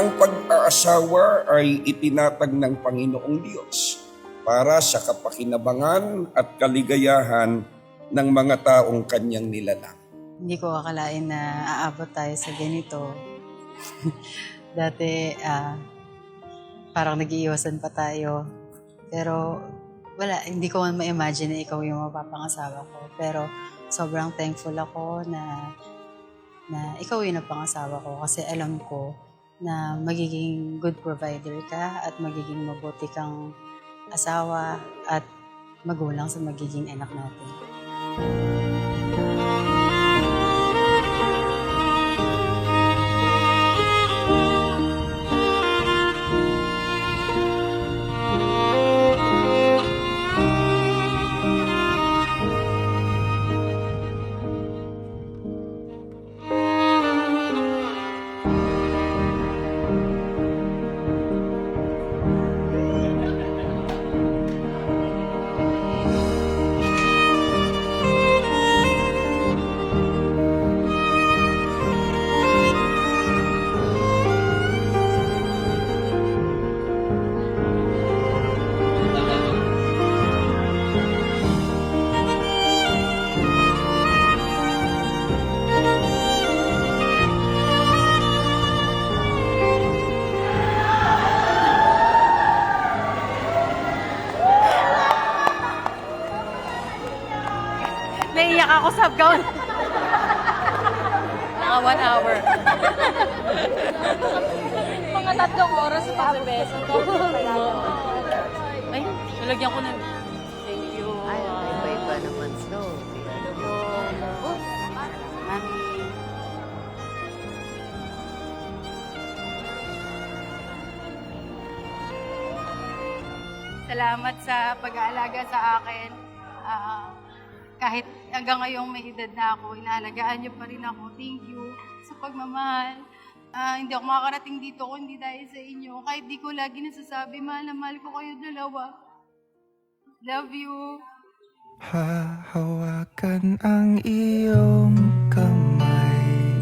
Ang pag-aasawa ay itinatag ng Panginoong Diyos para sa kapakinabangan at kaligayahan ng mga taong kanyang nilalang. Hindi ko akalain na aabot tayo sa ganito. Dati, parang nag-iiwasan pa tayo. Pero wala, hindi ko man ma-imagine na ikaw yung mapapangasawa ko. Pero sobrang thankful ako na ikaw yung napangasawa ko kasi alam ko na magiging good provider ka at magiging mabuti kang asawa at magulang sa magiging anak natin. Naiiyak ako sa gown. Mga 1 hour. Mga 3 oras pa bebeso ko. Ay, nalagyan ko na. Thank you. Ay, iba-iba naman snow. Mami. Salamat sa pag-aalaga sa akin. Kahit hanggang ngayong may edad na ako, inaalagaan niyo pa rin ako. Thank you sa pagmamahal. Hindi ako makakarating dito kung hindi dahil sa inyo. Kahit di ko lagi nasasabi, mahal na mahal ko kayo dalawa. Love you. Hahawakan ang iyong kamay,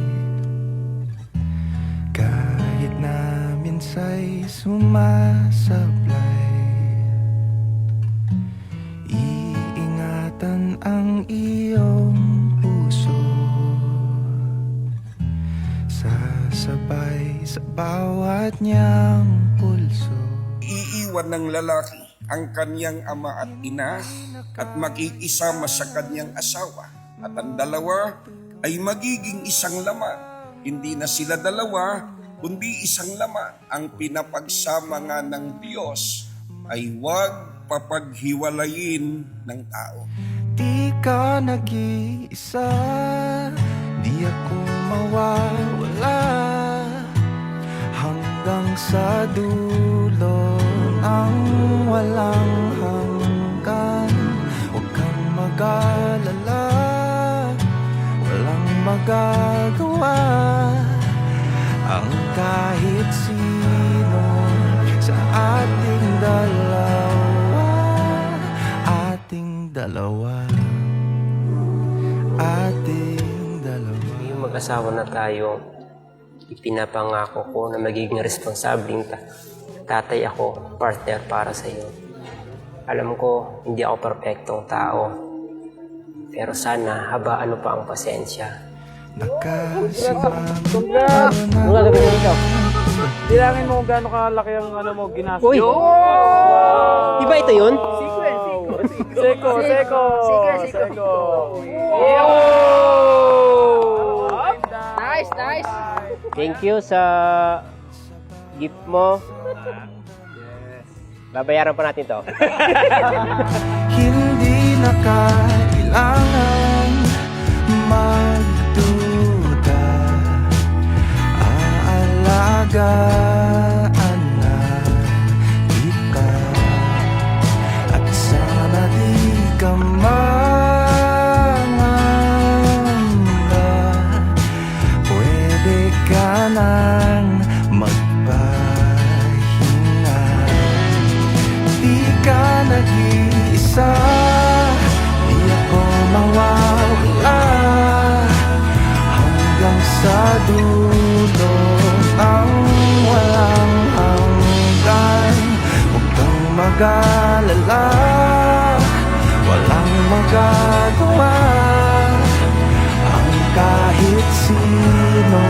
kahit na minsa'y sumasablay. Iingatan ang iyong puso, sasabay sa bawat niyang pulso. Iiwan ng lalaki ang kanyang ama at ina at makikisama sa kanyang asawa. At ang dalawa ay magiging isang laman. Hindi na sila dalawa, kundi isang laman. Ang pinapagsama nga ng Diyos ay huwag papaghiwalayin ng tao. Di ka nag-iisa, di ako mawawala, hanggang sa dulo ng walang hanggan. Huwag kang mag-alala, walang magagawa ang kahit sino sa ating dalawa. Ating dalawa. Yung mag-asawa na tayo, ipinapangako ko na magiging responsabling tatay ako, partner para sa iyo. Alam ko, hindi ako perpektong tao. Pero sana, habaan mo pa ang pasensya. Bilangin mo kung gaano kalaki ang ano mo, ginastos. Uy! Iba ito yun? Seko. Nice. Thank you sa gift mo. Babayaran pa natin to. Hindi na kailangan magduda, aalagaan na ikaw, at sana di ka mangamba. Pwede ka nang magpahinga. Di ka nag-iisa, di ako mawawala, hanggang sa dulo ng wala. mag-alala, walang magagawa ang kahit sino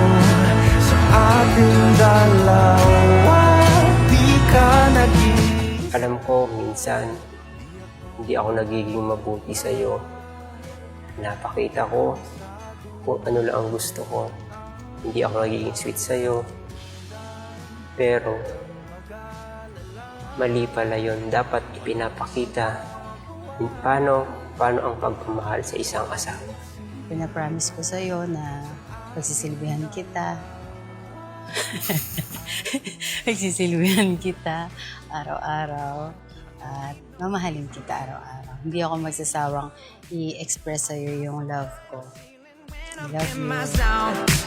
sa ating dalawa. Di ka nag-iisa. Alam ko, minsan, hindi ako nagiging mabuti sa'yo. Napakita ko kung ano lang ang gusto ko. Hindi ako nagiging sweet sa'yo. Pero, mali pala yun. Dapat ipinapakita paano ang pagmamahal sa isang asawa. Pinapromise ko sa'yo na pagsisilbihan kita. Pagsisilbihan kita araw-araw at mamahalin kita araw-araw. Hindi ako magsasawang i-express sa'yo yung love ko. I love you.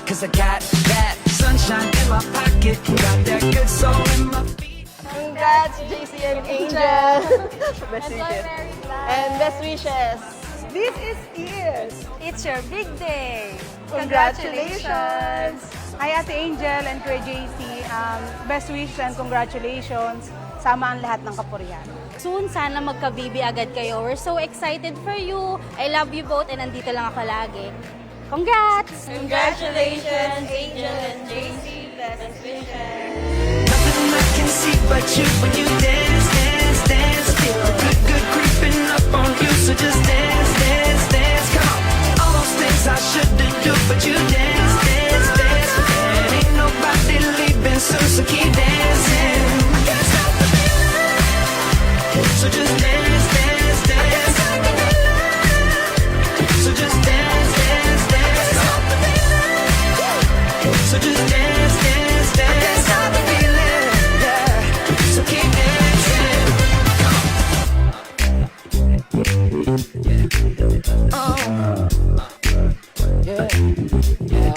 Cause I got that sunshine in my pocket, got that good soul in my feet. Congrats, JC and Angel! Best wishes. And best wishes. This is it. It's your big day. Congratulations! Hi Ate Angel and Kuya JC. Best wishes and congratulations. Sama ang lahat ng kapurihan. Soon, sana magka-baby agad kayo. We're so excited for you. I love you both and nandito lang ako lagi. Congrats! Congratulations, Angel and JC. Best wishes. Nothing I can see but you when you dance, dance, dance. Feel good, good creeping up on you, so just dance, dance, dance. Come on, all those things I shouldn't do, but you dance, dance, dance. And ain't nobody leaving soon, so keep dancing. I can't stop the feeling, so just dance, dance, dance. So just dance, dance, dance. So just dance, dance, dance. I can't stop the feeling, yeah. So keep dancing. Oh, yeah, yeah.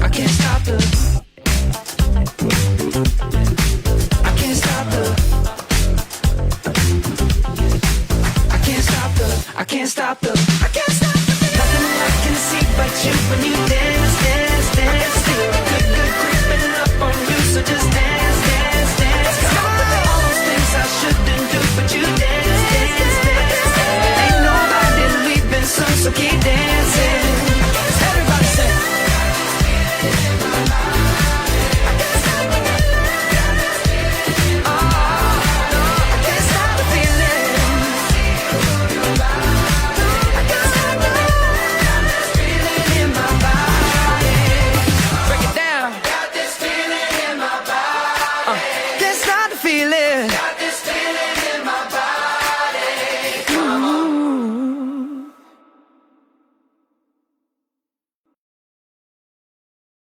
I can't stop the. I can't stop the. I can't stop the. I can't stop the. I can't stop the. Nothing I can see but you when you dance, dance, dance. Feel good, good creeping up on you, so just dance, dance, dance. All those things I shouldn't do, but you dance, dance, dance. Ain't nobody leaving soon, so keep dancing. Everybody say. Break it down. Got this feeling in my body. Can't stop the feeling. Got this